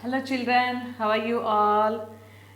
Hello children, how are you all?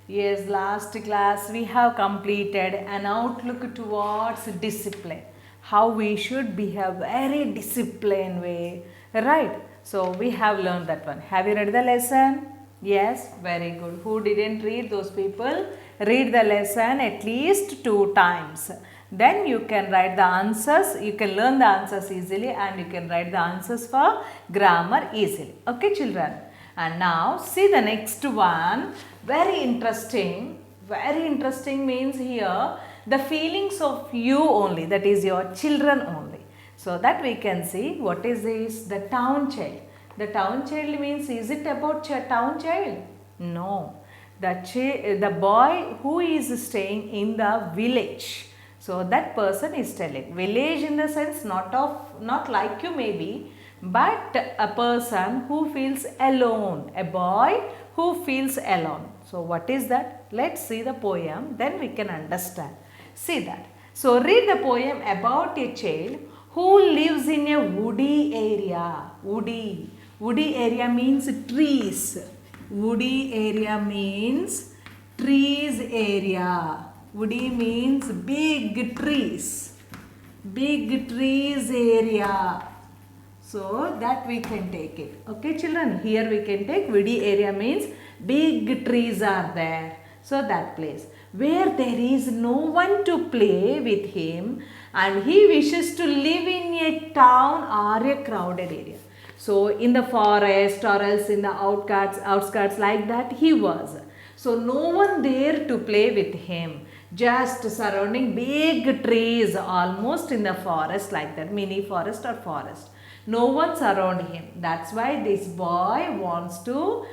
Yes, last class we have completed an outlook towards discipline. How we should behave very disciplined way, right? So we have learned that one. Have you read the lesson? Yes, very good. Who didn't read, those people read the lesson at least 2 times. Then you can write the answers, you can learn the answers easily and you can write the answers for grammar easily. Okay children? And now see the next one. Very interesting. Very interesting means here the feelings of you only, that is your children only. So that we can see what is this? The town child. The town child means, is it about town child? No. The boy who is staying in the village. So that person is telling. Village in the sense not like you maybe, but a person who feels alone, a boy who feels alone. So what is that? Let's see the poem, then we can understand. See that. So read the poem about a child who lives in a woody area. Woody area means trees. Woody area means trees area. Woody means big trees. Big trees area. So that we can take it. Okay children, here we can take woody area means big trees are there. So that place where there is no one to play with him and he wishes to live in a town or a crowded area. So in the forest or else in the outskirts like that he was. So no one there to play with him. Just surrounding big trees almost in the forest like that, mini forest or forest. No one's around him. That's why this boy wants to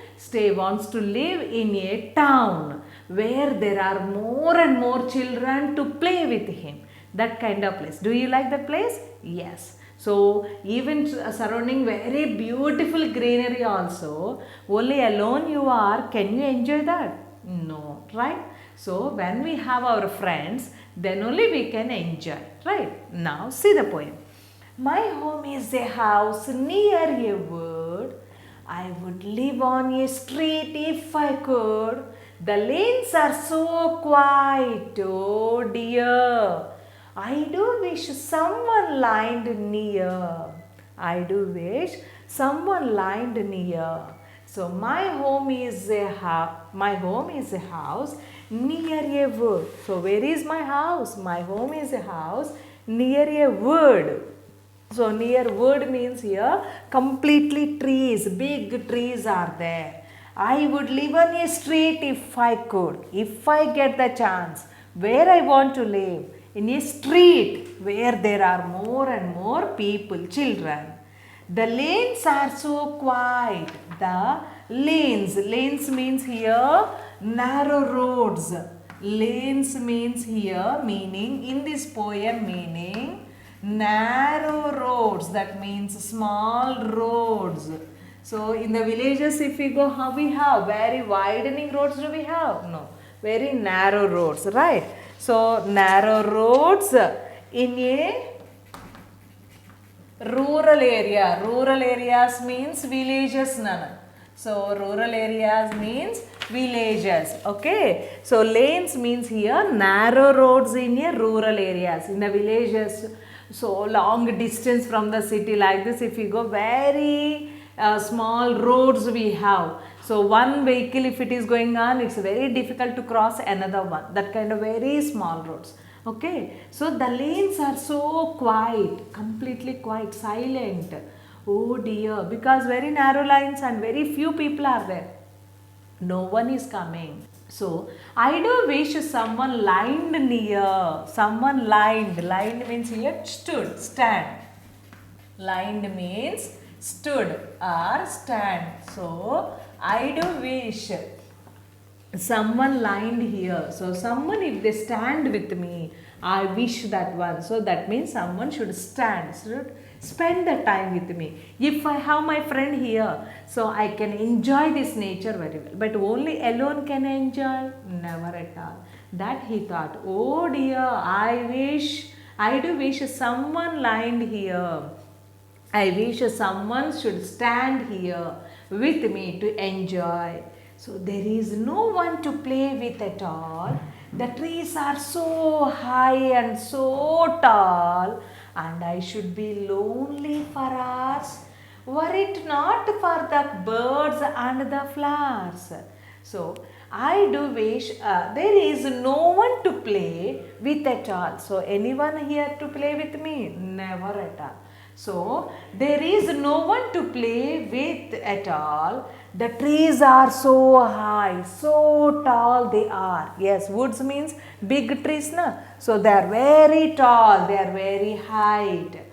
live in a town where there are more and more children to play with him. That kind of place. Do you like that place? Yes. So even surrounding very beautiful greenery also, only alone you are, can you enjoy that? No, right? So when we have our friends, then only we can enjoy, right? Now see the poem. My home is a house near a wood. I would live on a street if I could. The lanes are so quiet, oh dear. I do wish someone lined near. I do wish someone lined near. So my home is a house near a wood. So where is my house? My home is a house near a wood. So near wood means here completely trees, big trees are there. I would live on a street if I could, if I get the chance. Where I want to live? In a street where there are more and more people, children. The lanes are so quiet. The lanes means here narrow roads. Lanes means here meaning, in this poem meaning, narrow roads, that means small roads. So in the villages if we go, how we have? Very widening roads do we have? No, very narrow roads, right? So narrow roads in a rural area. Rural areas means villages, Nana. So rural areas means villages. Okay. So lanes means here narrow roads in a rural areas. In the villages, so long distance from the city like this, if you go, very small roads we have. So one vehicle if it is going on, it's very difficult to cross another one. That kind of very small roads. Okay. So the lanes are so quiet, completely quiet, silent. Oh dear, because very narrow lines and very few people are there. No one is coming. So I do wish someone lined near. Someone lined. Lined means here stood, stand. Lined means stood or stand. So I do wish someone lined here. So someone, if they stand with me, I wish that one. So that means someone should stand, should spend the time with me. If I have my friend here, so I can enjoy this nature very well. But only alone can I enjoy? Never at all. That he thought, oh dear, I do wish someone lined here. I wish someone should stand here with me to enjoy. So there is no one to play with at all. The trees are so high and so tall, and I should be lonely for hours were it not for the birds and the flowers. So I do wish there is no one to play with at all. So anyone here to play with me? Never at all. So there is no one to play with at all. The trees are so high, so tall they are. Yes, woods means big trees, na? So they are very tall, they are very height.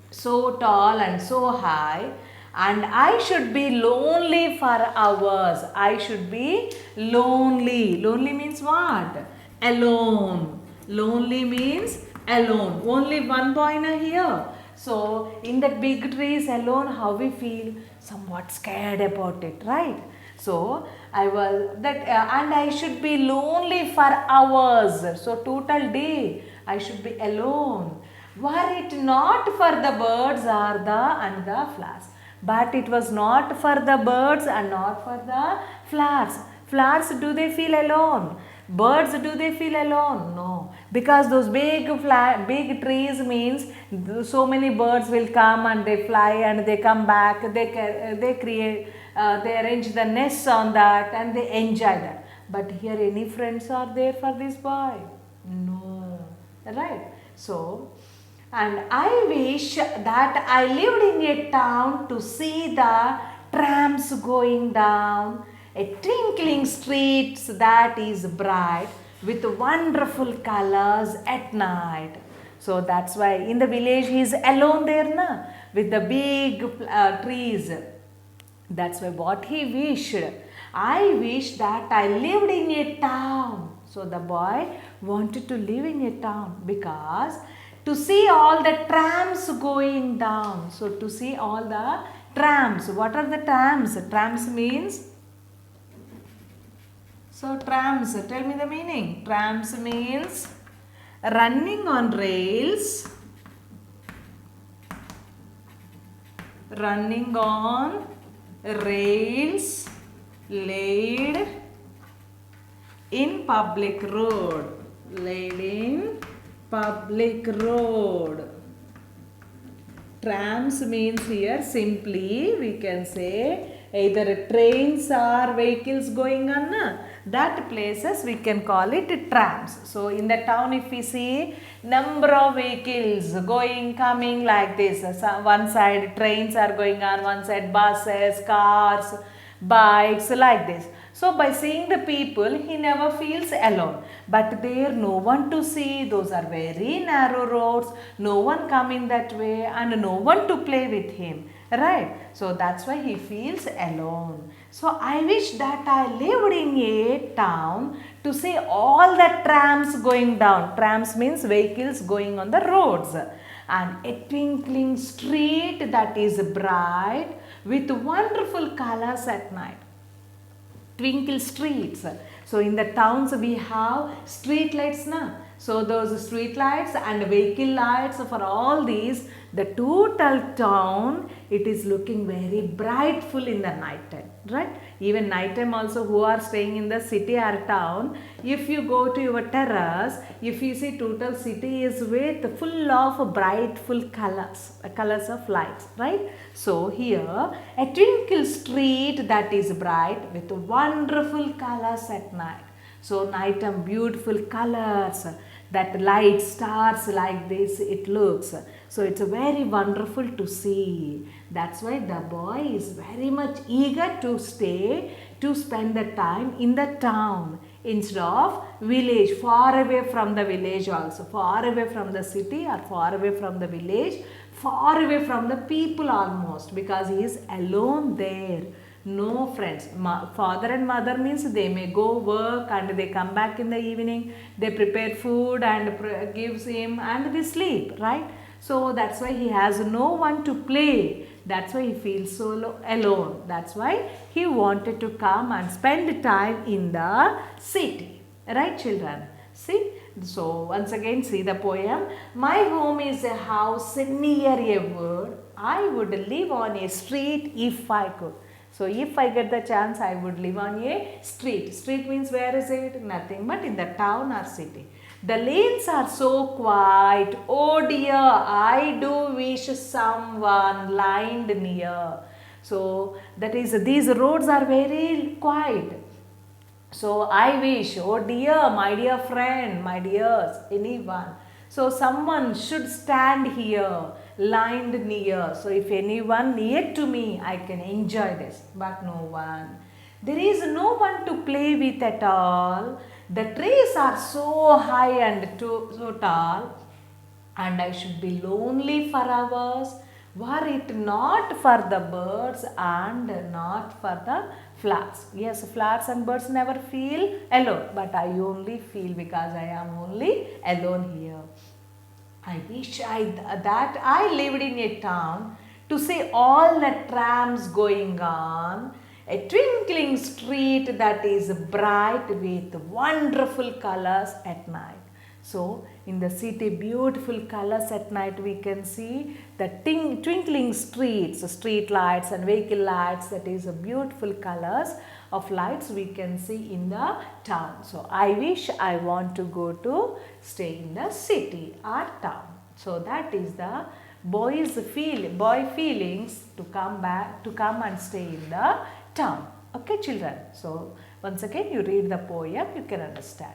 So tall and so high, and I should be lonely for hours. I should be lonely. Lonely means what? Alone. Lonely means alone. Only one boy here. So in that big trees alone, how we feel? Somewhat scared about it, right? So I was that and I should be lonely for hours. So total day I should be alone. Were it not for the birds or and the flowers. But it was not for the birds and not for the flowers. Flowers, do they feel alone? Birds, do they feel alone? No. Because those big trees means so many birds will come and they fly and they come back. They create, they arrange the nests on that and they enjoy that. But here any friends are there for this boy? No. Right? So, and I wish that I lived in a town to see the trams going down, a twinkling streets that is bright with wonderful colors at night. So that's why in the village he is alone there, na, with the big trees. That's why what he wished. I wish that I lived in a town. So the boy wanted to live in a town because to see all the trams going down. So to see all the trams. What are the trams? Trams means, so trams, tell me the meaning. Trams means running on rails. Running on rails laid in public road. Laid in public road. Trams means here simply we can say either trains or vehicles going on, that places we can call it trams. So in the town if we see number of vehicles going, coming like this, one side trains are going on, one side buses, cars, bikes, like this. So by seeing the people, he never feels alone. But there no one to see, those are very narrow roads, no one coming that way and no one to play with him. Right? So that's why he feels alone. So I wish that I lived in a town to see all the trams going down. Trams means vehicles going on the roads. And a twinkling street that is bright with wonderful colors at night. Twinkle streets. So in the towns we have street lights, na? So those street lights and vehicle lights, for all these, the total town, it is looking very brightful in the night time, right? Even night time also, who are staying in the city or town, if you go to your terrace, if you see total city is with full of brightful colors of lights, right? So here a twinkle street that is bright with wonderful colors at night. So night time beautiful colors, that light stars like this it looks. So it's very wonderful to see. That's why the boy is very much eager to stay, to spend the time in the town instead of village, far away from the village also, far away from the city or far away from the village, far away from the people almost, because he is alone there. No friends. Father and mother means they may go work and they come back in the evening, they prepare food and gives him and they sleep, right? So that's why he has no one to play. That's why he feels so alone. That's why he wanted to come and spend time in the city. Right, children? See? So once again see the poem. My home is a house near a wood. I would live on a street if I could. So if I get the chance, I would live on a street. Street means where is it? Nothing but in the town or city. The lanes are so quiet. Oh dear, I do wish someone lined near. So that is, these roads are very quiet. So I wish, oh dear, my dear friend, my dears, anyone. So someone should stand here, lined near. So if anyone near to me, I can enjoy this. But no one. There is no one to play with at all. The trees are so high and so tall, and I should be lonely for hours, were it not for the birds and not for the flowers. Yes, flowers and birds never feel alone, but I only feel because I am only alone here. I wish that I lived in a town to see all the trams going on, a twinkling street that is bright with wonderful colors at night. So, in the city, beautiful colors at night, we can see the twinkling streets, street lights and vehicle lights, that is a beautiful colors of lights we can see in the town. So, I wish I want to go to stay in the city or town. So, that is the boy feelings to come and stay in the town. Okay, children. So, once again you read the poem, you can understand.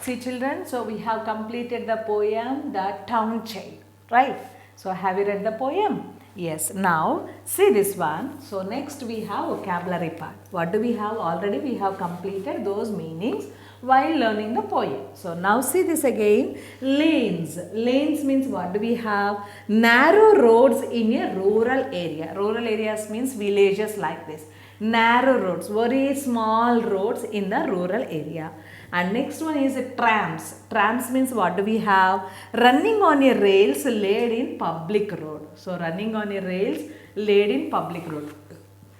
See children, so we have completed the poem, The Town Child, right? So have you read the poem? Yes. Now see this one. So next we have vocabulary part. What do we have? Already we have completed those meanings while learning the poem. So now see this again. Lanes. Lanes means what do we have? Narrow roads in a rural area. Rural areas means villages like this. Narrow roads, very small roads in the rural area. And next one is trams. Trams means what do we have? Running on a rails laid in public road. So running on a rails laid in public road.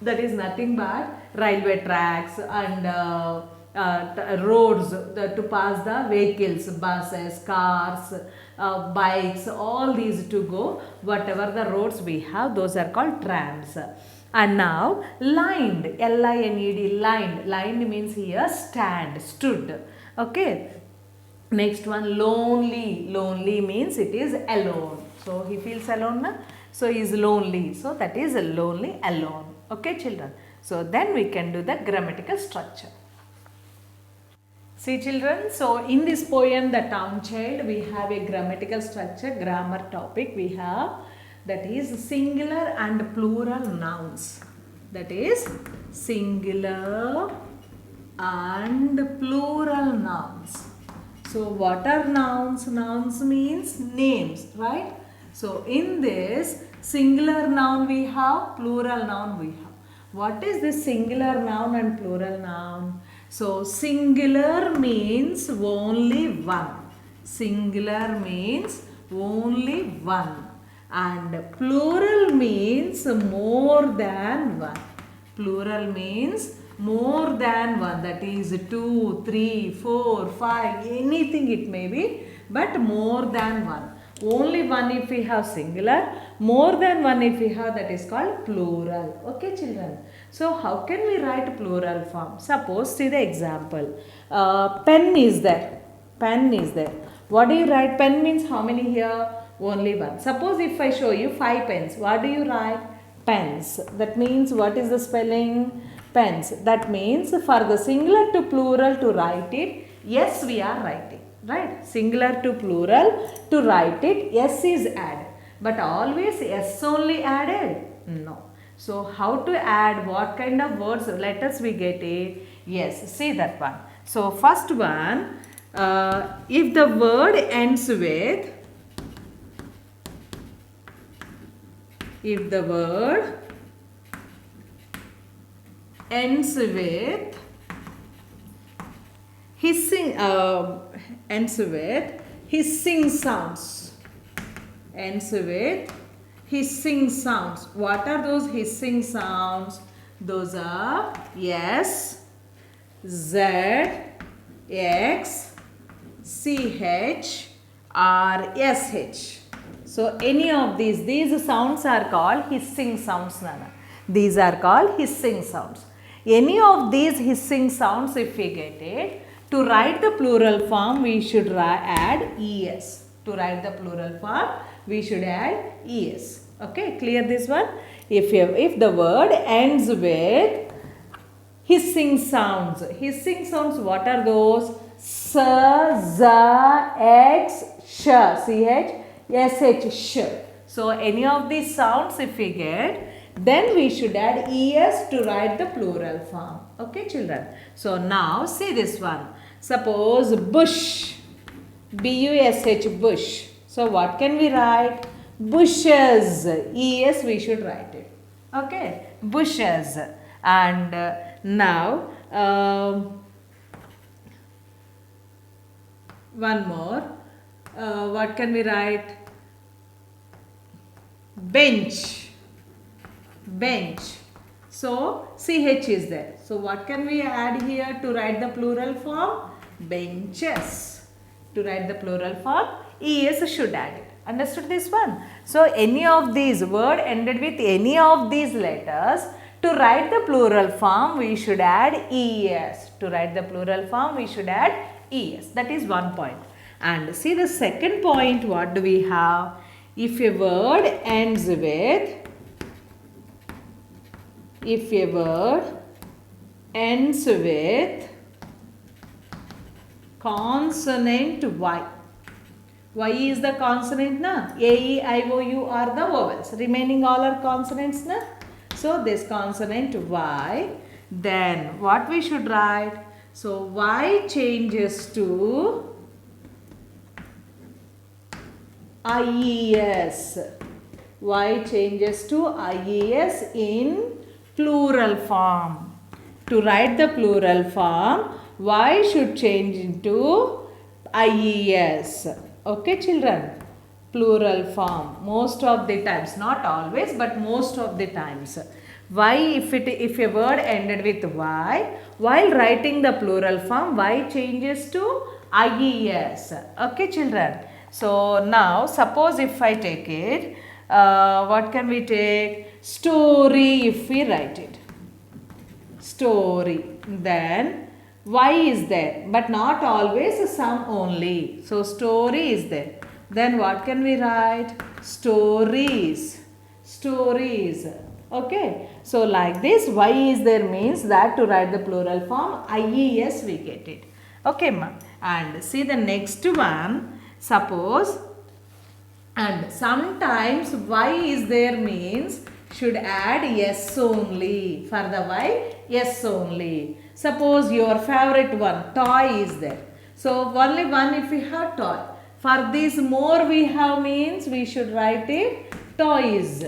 That is nothing but railway tracks and roads to pass the vehicles, buses, cars, bikes, all these to go. Whatever the roads we have, those are called trams. And now lined, L-I-N-E-D, lined. Lined means here stand, stood. Okay. Next one lonely. Lonely means it is alone. So he feels alone, na? So he is lonely. So that is lonely, alone. Okay children. So then we can do the grammatical structure. See children, so in this poem, The Town Child, we have a grammatical structure, grammar topic we have. That is singular and plural nouns. That is singular and plural nouns. So what are nouns? Nouns means names, right? So in this singular noun we have, plural noun we have. What is this singular noun and plural noun? So singular means only one. Singular means only one. And plural means more than one. Plural means more than one. That is 2, 3, 4, 5, anything it may be, but more than one. Only one if we have singular, more than one if we have, that is called plural. Okay children. So how can we write plural form? Suppose see the example. Pen is there. Pen is there. What do you write? Pen means how many here? Only one. Suppose if I show you 5 pens, what do you write? Pens. That means what is the spelling? Pens. That means for the singular to plural to write it, yes we are writing. Right? Singular to plural to write it, yes is added. But always yes only added? No. So how to add? What kind of words, letters we get it? Yes. See that one. So first one, if the word ends with, if the word ends with hissing, ends with hissing sounds. Ends with hissing sounds. What are those hissing sounds? Those are S, Z, X, CH, or SH. So any of these sounds are called hissing sounds, Nana. These are called hissing sounds. Any of these hissing sounds, if we get it, to write the plural form, we should add es. To write the plural form, we should add es. Okay, clear this one? If the word ends with hissing sounds, what are those? S, Z, X, Sh, CH, SH, Sh. So, any of these sounds if we get, then we should add es to write the plural form. Okay, children. So, now see this one. Suppose bush, B-U-S-H, bush. So, what can we write? Bushes, es we should write it. Okay, bushes. And now, one more. What can we write? Bench. So, CH is there. So, what can we add here to write the plural form? Benches. To write the plural form, es should add it. Understood this one? So, any of these word ended with any of these letters, to write the plural form, we should add es. To write the plural form, we should add es. That is one point. And see the second point, what do we have? If a word ends with consonant Y. Y is the consonant, na? A, E, I, O, U are the vowels. Remaining all are consonants, na? So, this consonant Y, then what we should write? So, Y changes to IES. Y changes to IES in plural form. To write the plural form, Y should change into IES. Okay, children? Plural form. Most of the times, not always, but most of the times. Y, if a word ended with Y, while writing the plural form, Y changes to IES. Okay, children? So, now suppose if I take it, what can we take? Story, if we write it. Story. Then Y is there, but not always, some only. So, story is there. Then what can we write? Stories. Okay. So, like this, Y is there means that to write the plural form, IES we get it. Okay, ma. And see the next one. Suppose, and sometimes Y is there means should add yes only. For the Y, yes only. Suppose your favorite one, toy is there. So, only one if we have toy. For this more we have means we should write it toys.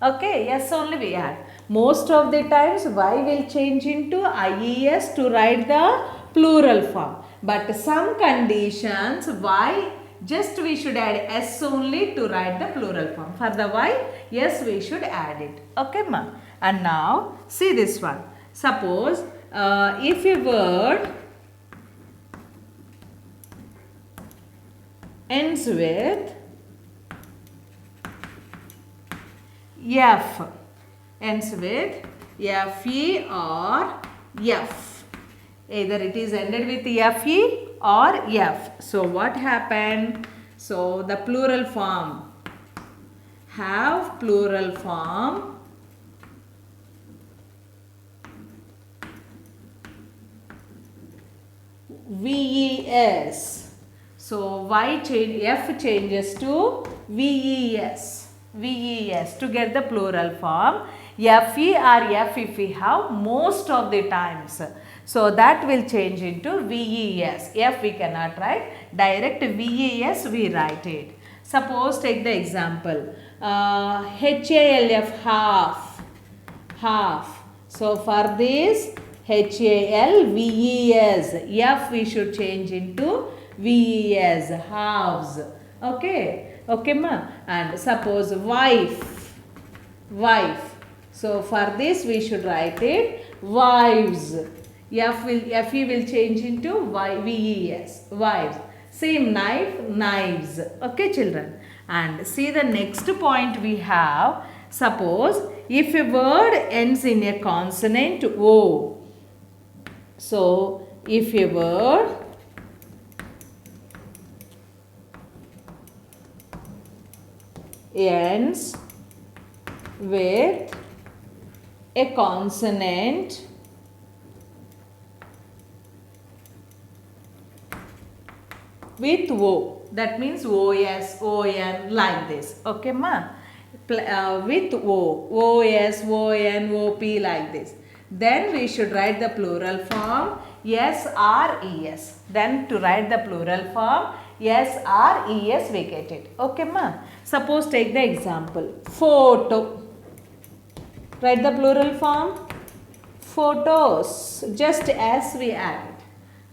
Okay, yes only we add. Most of the times Y will change into IES to write the plural form. But some conditions Y just we should add S only to write the plural form. For the Y, yes we should add it. Okay ma. And now see this one. Suppose if a word ends with F, ends with FE or F. Either it is ended with FE or F. So, what happened? So, the plural form, have plural form VES. So, F changes to VES. To get the plural form. FE or F if we have most of the times. So, that will change into VES. F we cannot write. Direct VES we write it. Suppose take the example. HALF, half. So, for this HALVES. F we should change into VES, halves. Okay. Okay ma. And suppose wife. So, for this we should write it wives. FE will change into VES, wives. Same knife, knives. Okay children. And see the next point we have. Suppose if a word ends in a consonant O, so if a word ends with a consonant with O, that means OS, ON, like this. Okay, ma? With O, OS, ON, OP, like this. Then we should write the plural form SRES. Then to write the plural form SRES, we get it. Okay, ma? Suppose take the example. Photo. Write the plural form. Photos. Just as we add it.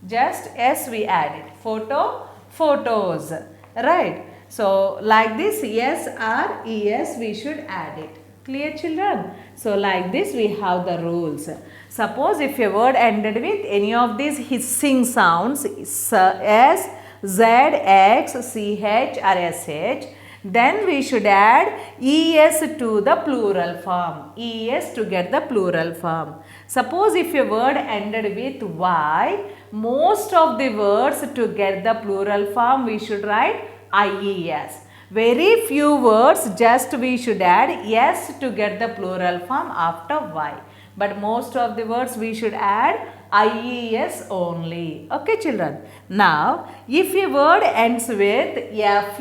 Just as we add it. Photo, photos. Right. So, like this SRES we should add it. Clear, children? So, like this we have the rules. Suppose if a word ended with any of these hissing sounds S, Z, X, CH or SH, then we should add ES to the plural form. ES to get the plural form. Suppose if a word ended with Y, most of the words to get the plural form we should write IES. Very few words just we should add S to get the plural form after Y. But most of the words we should add IES only. Okay, children. Now, if a word ends with FERF,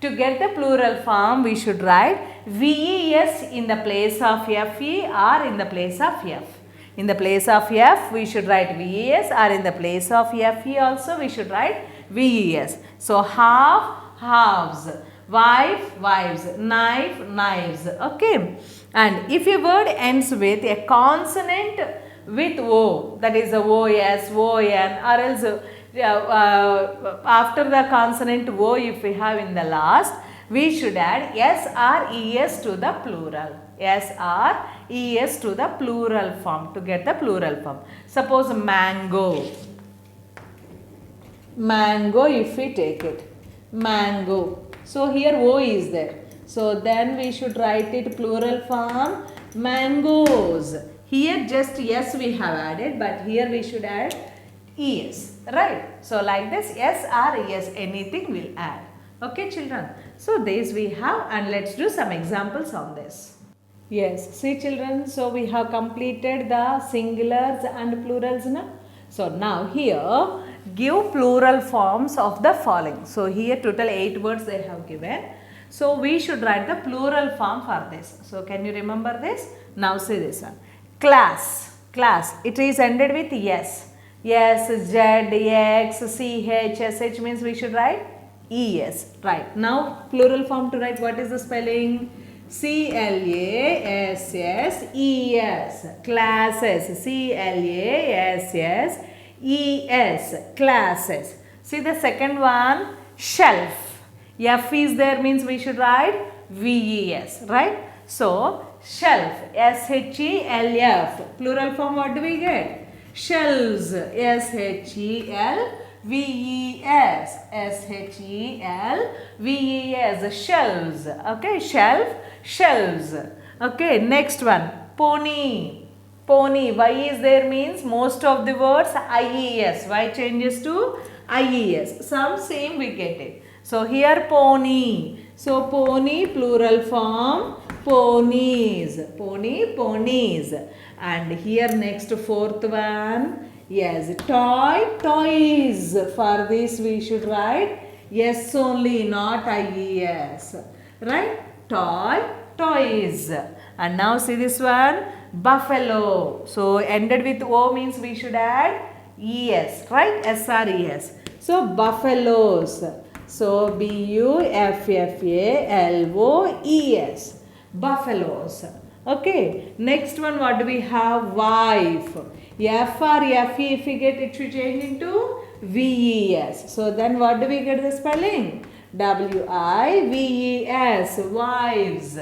to get the plural form we should write VES in the place of FE or in the place of F. In the place of F we should write VES, or in the place of FE also we should write VES. So, half, halves. Wife, wives, knife, knives. Okay. And if a word ends with a consonant with O, that is a OS, ON, or else after the consonant O if we have in the last, we should add SRES to the plural. SRES to the plural form to get the plural form. Suppose mango. Mango if we take it. Mango. So here O is there. So then we should write it plural form mangoes. Here just yes we have added, but here we should add ES. Right. So like this SRES, anything will add. Okay, children. So this we have, and let's do some examples on this. Yes. See, children. So we have completed the singulars and plurals now. So now here give plural forms of the following. So here total 8 words they have given. So we should write the plural form for this. So can you remember this? Now see this one. Class. Class. It is ended with yes. Yes, Z, X, CH, SH means we should write ES. Right. Now plural form to write, what is the spelling? CLASSES. Classes. CLASSES. Classes. See the second one, shelf. F is there means we should write VES, right? So, shelf, SHELF. Plural form what do we get? Shelves, SHELVES. SHELVES. Shelves. Okay, shelf, shelves. Okay, next one, pony. Pony, Y is there means most of the words IES. Y changes to IES. Some same we get it. So here pony. So pony plural form ponies. Pony, ponies. And here next fourth one. Yes, toy, toys. For this we should write yes only, not IES. Right? Toy, toys. And now see this one. Buffalo. So ended with O means we should add ES. Right? SRES. So buffaloes. So BUFFALOES. Buffaloes. Okay. Next one, what do we have? Wife. F or FE, if we get it should change into VES. So then what do we get the spelling? WIVES. Wives.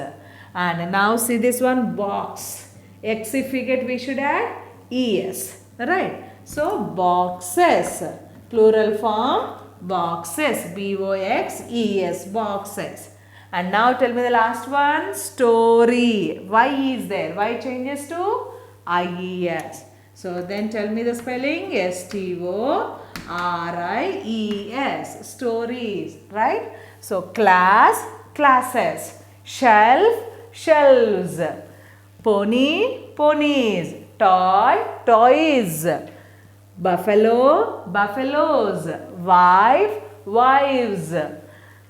And now see this one, box. X if we get we should add ES. Right. So boxes. Plural form boxes. BOXES. Boxes. And now tell me the last one, story. Y is there. Y changes to IES. So then tell me the spelling, STORIES, stories, right? So class, classes, shelf, shelves, pony, ponies, toy, toys, buffalo, buffaloes, wife, wives,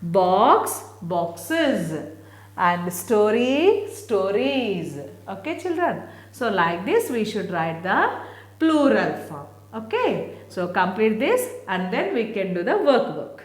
box, boxes, and story, stories. Okay, children. So like this we should write the plural form. Okay. So complete this and then we can do the workbook.